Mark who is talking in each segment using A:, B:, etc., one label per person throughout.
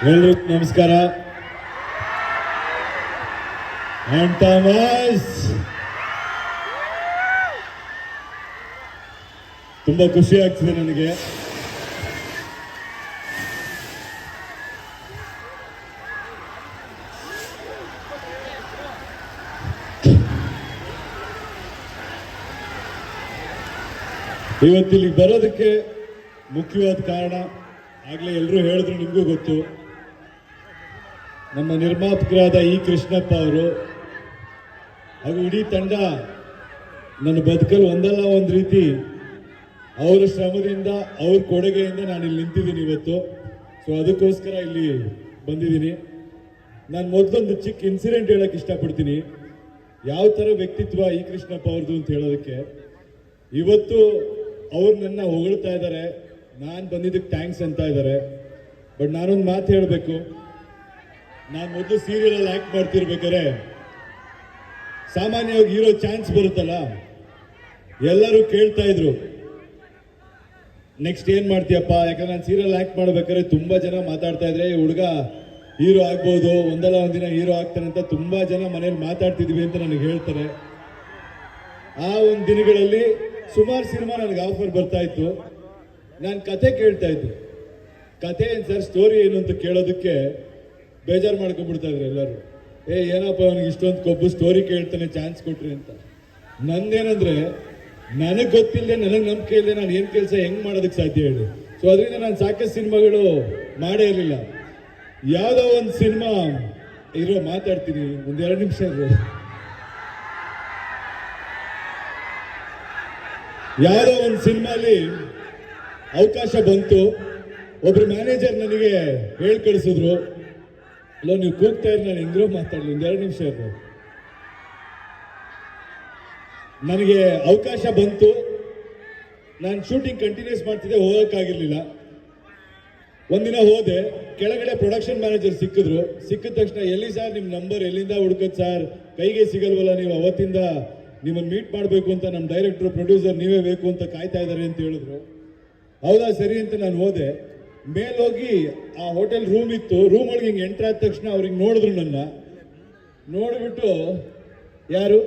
A: ಎಲ್ರಿಗೂ ನಮಸ್ಕಾರ. And Thomas, ತುಂಬಾ ಖುಷಿ ಆಗ್ತಿದೆ ನನಗೆ. ಇವತ್ತಿಲ್ಲಿಗೆ ಬರೋದಕ್ಕೆ ಮುಖ್ಯವಾದ ಕಾರಣ ಆಗಲೇ ಎಲ್ಲರೂ ಹೇಳಿದ್ರು, ನಿಮಗೂ ಗೊತ್ತು. ನಮ್ಮ ನಿರ್ಮಾಪಕರಾದ ಇ ಕೃಷ್ಣಪ್ಪ ಅವರು ಹಾಗೂ ಇಡೀ ತಂಡ ನನ್ನ ಬದುಕಲ್ಲಿ ಒಂದಲ್ಲ ಒಂದು ರೀತಿ ಅವರ ಶ್ರಮದಿಂದ, ಅವ್ರ ಕೊಡುಗೆಯಿಂದ ನಾನು ಇಲ್ಲಿ ನಿಂತಿದ್ದೀನಿ ಇವತ್ತು. ಸೊ ಅದಕ್ಕೋಸ್ಕರ ಇಲ್ಲಿ ಬಂದಿದ್ದೀನಿ. ನಾನು ಮೊದಲೊಂದು ಚಿಕ್ಕ ಇನ್ಸಿಡೆಂಟ್ ಹೇಳಕ್ಕೆ ಇಷ್ಟಪಡ್ತೀನಿ. ಯಾವ ಥರ ವ್ಯಕ್ತಿತ್ವ ಇ ಕೃಷ್ಣಪ್ಪ ಅವ್ರದ್ದು ಅಂತ ಹೇಳೋದಕ್ಕೆ. ಇವತ್ತು ಅವ್ರು ನನ್ನ ಹೊಗಳ್ತಾ ಇದ್ದಾರೆ, ನಾನು ಬಂದಿದ್ದಕ್ಕೆ ಥ್ಯಾಂಕ್ಸ್ ಅಂತ ಇದ್ದಾರೆ. ಬಟ್ ನಾನೊಂದು ಮಾತು ಹೇಳಬೇಕು. ನಾನು ಮೊದಲು ಸೀರಿಯಲಲ್ಲಿ ಆ್ಯಕ್ಟ್ ಮಾಡ್ತಿರ್ಬೇಕಾದ್ರೆ ಸಾಮಾನ್ಯವಾಗಿ ಹೀರೋ ಚಾನ್ಸ್ ಬರುತ್ತಲ್ಲ, ಎಲ್ಲರೂ ಕೇಳ್ತಾ ಇದ್ರು ನೆಕ್ಸ್ಟ್ ಏನು ಮಾಡ್ತೀಯಪ್ಪ. ಯಾಕಂದ್ರೆ ನಾನು ಸೀರಿಯಲ್ ಆ್ಯಕ್ಟ್ ಮಾಡ್ಬೇಕಾದ್ರೆ ತುಂಬ ಜನ ಮಾತಾಡ್ತಾ ಇದ್ರೆ, ಹುಡುಗ ಹೀರೋ ಆಗ್ಬೋದು, ಒಂದಲ್ಲ ಒಂದಿನ ಹೀರೋ ಆಗ್ತಾನೆ ಅಂತ ತುಂಬ ಜನ ಮನೇಲಿ ಮಾತಾಡ್ತಿದ್ವಿ ಅಂತ ನನಗೆ ಹೇಳ್ತಾರೆ. ಆ ಒಂದು ದಿನಗಳಲ್ಲಿ ಸುಮಾರು ಸಿನಿಮಾ ನನಗೆ ಆಫರ್ ಬರ್ತಾ ಇತ್ತು. ನಾನು ಕತೆ ಕೇಳ್ತಾ ಇದ್ದೆ. ಕತೆ ಏನು ಸರ್, ಸ್ಟೋರಿ ಏನು ಅಂತ ಕೇಳೋದಕ್ಕೆ ಬೇಜಾರು ಮಾಡ್ಕೊಂಡ್ಬಿಡ್ತಾ ಇದ್ರು ಎಲ್ಲರೂ. ಏನಪ್ಪ ಅವನಿಗೆ ಇಷ್ಟೊಂದು ಕೊಬ್ಬು, ಸ್ಟೋರಿ ಕೇಳ್ತಾನೆ, ಚಾನ್ಸ್ ಕೊಟ್ರಿ ಅಂತ. ನಂದೇನಂದ್ರೆ, ನನಗೆ ಗೊತ್ತಿಲ್ಲದೆ, ನನಗೆ ನಂಬಿಕೆ ಇಲ್ಲದೆ ನಾನು ಏನು ಕೆಲಸ ಹೆಂಗೆ ಮಾಡೋದಕ್ಕೆ ಸಾಧ್ಯ ಹೇಳಿ. ಸೊ ಅದರಿಂದ ನಾನು ಸಾಕಷ್ಟು ಸಿನಿಮಾಗಳು ಮಾಡೇ ಇರಲಿಲ್ಲ. ಯಾವುದೋ ಒಂದು ಸಿನಿಮಾ ಮಾತಾಡ್ತೀನಿ, ಒಂದು 2 ನಿಮಿಷ ಇರೋ. ಯಾವುದೋ ಒಂದು ಸಿನಿಮಾಲಿ ಅವಕಾಶ ಬಂತು. ಒಬ್ರು ಮ್ಯಾನೇಜರ್ ನನಗೆ ಹೇಳಿ ಕಳಿಸಿದ್ರು, ಅಲ್ಲೋ ನೀವು ಕೂಗ್ತಾ ಇರಿ, ನಾನು ಹೆಂಗ್ರೋ ಮಾತಾಡಲಿ, ಒಂದು 2 ನಿಮಿಷ ಇರೋ. ನನಗೆ ಅವಕಾಶ ಬಂತು. ನಾನು ಶೂಟಿಂಗ್ ಕಂಟಿನ್ಯೂಸ್ ಮಾಡ್ತಿದ್ದೆ, ಹೋಗೋಕ್ಕಾಗಿರ್ಲಿಲ್ಲ. ಒಂದಿನ ಹೋದೆ, ಕೆಳಗಡೆ ಪ್ರೊಡಕ್ಷನ್ ಮ್ಯಾನೇಜರ್ ಸಿಕ್ಕಿದ್ರು. ಸಿಕ್ಕಿದ ತಕ್ಷಣ, ಎಲ್ಲಿ ಸರ್ ನಿಮ್ಮ ನಂಬರ್ ಎಲ್ಲಿಂದ ಹುಡ್ಕೋದು ಸರ್, ಕೈಗೆ ಸಿಗಲ್ವಲ್ಲ, ನೀವು ಅವತ್ತಿಂದ ನಿಮ್ಮನ್ನು ಮೀಟ್ ಮಾಡಬೇಕು ಅಂತ ನಮ್ಮ ಡೈರೆಕ್ಟ್ರು, ಪ್ರೊಡ್ಯೂಸರ್ ನೀವೇ ಬೇಕು ಅಂತ ಕಾಯ್ತಾ ಇದ್ದಾರೆ ಅಂತ ಹೇಳಿದ್ರು. ಹೌದಾ ಸರಿ ಅಂತ ನಾನು ಹೋದೆ. ಮೇಲೋಗಿ ಆ ಹೋಟೆಲ್ ರೂಮ್ ಇತ್ತು. ರೂಮ್ ಒಳಗೆ ಹಿಂಗೆ ಎಂಟ್ರ್ ಆದ ತಕ್ಷಣ ಅವ್ರಿಗೆ ನೋಡಿದ್ರು. ನನ್ನ ನೋಡಿಬಿಟ್ಟು, ಯಾರು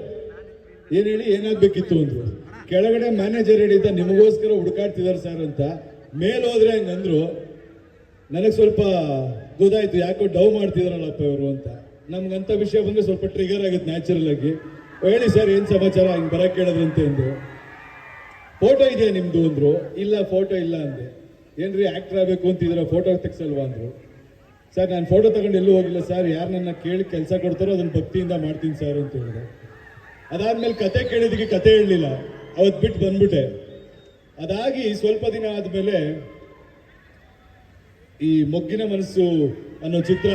A: ಏನು ಹೇಳಿ ಏನಾಗಬೇಕಿತ್ತು ಅಂದರು. ಕೆಳಗಡೆ ಮ್ಯಾನೇಜರ್ ಹೇಳಿದ್ದ, ನಿಮಗೋಸ್ಕರ ಹುಡುಕಾಡ್ತಿದ್ದಾರೆ ಸರ್ ಅಂತ. ಮೇಲೆ ಹೋದ್ರೆ ಹಂಗಂದ್ರು. ನನಗೆ ಸ್ವಲ್ಪ ಗೊತ್ತಾಯ್ತು, ಯಾಕೋ ಡವ್ ಮಾಡ್ತಿದಾರಲ್ಲಪ್ಪ ಇವರು ಅಂತ. ನಮ್ಗಂಥ ವಿಷಯ ಬಂದರೆ ಸ್ವಲ್ಪ ಟ್ರಿಗರ್ ಆಗುತ್ತೆ ನ್ಯಾಚುರಲ್ ಆಗಿ. ಹೇಳಿ ಸರ್ ಏನು ಸಮಾಚಾರ, ಹಿಂಗೆ ಬರಕ್ಕೆ ಕೇಳೋದಂತೆ ಅಂದರು. ಫೋಟೋ ಇದೆಯಾ ನಿಮ್ಮದು ಅಂದರು. ಇಲ್ಲ ಫೋಟೋ ಇಲ್ಲ ಅಂದೆ. ಏನ್ರಿ ಆ್ಯಕ್ಟರ್ ಆಗಬೇಕು ಅಂತಿದ್ರೆ ಫೋಟೋ ತೆಗ್ಸಲ್ವಾ ಅಂದರು. ಸರ್ ನಾನು ಫೋಟೋ ತಗೊಂಡು ಎಲ್ಲೂ ಹೋಗಿಲ್ಲ ಸರ್, ಯಾರು ನನ್ನ ಕೇಳಿ ಕೆಲಸ ಕೊಡ್ತಾರೋ ಅದನ್ನು ಭಕ್ತಿಯಿಂದ ಮಾಡ್ತೀನಿ ಸರ್ ಅಂತ ಹೇಳಿದೆ. ಅದಾದ್ಮೇಲೆ ಕತೆ ಕೇಳಿದ್ದಕ್ಕೆ ಕತೆ ಹೇಳಲಿಲ್ಲ, ಅವತ್ತು ಬಿಟ್ಟು ಬಂದ್ಬಿಟ್ಟೆ. ಅದಾಗಿ ಸ್ವಲ್ಪ ದಿನ ಆದಮೇಲೆ ಈ ಮೊಗ್ಗಿನ ಮನಸ್ಸು ಅನ್ನೋ ಚಿತ್ರ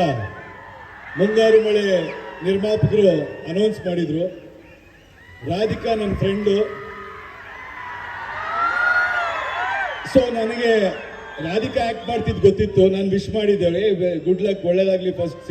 A: ಮುಂಗಾರು ಮಳೆ ನಿರ್ಮಾಪಕರು ಅನೌನ್ಸ್ ಮಾಡಿದ್ರು. ರಾಧಿಕಾ ನನ್ನ ಫ್ರೆಂಡು. ಸೊ ನನಗೆ ರಾಧಿಕಾ ಆಕ್ಟ್ ಮಾಡ್ತಿದ್ದು ಗೊತ್ತಿತ್ತು. ನಾನು ವಿಶ್ ಮಾಡಿದ್ದೇವೆ, ಗುಡ್ ಲಕ್, ಒಳ್ಳೇದಾಗ್ಲಿ ಫಸ್ಟ್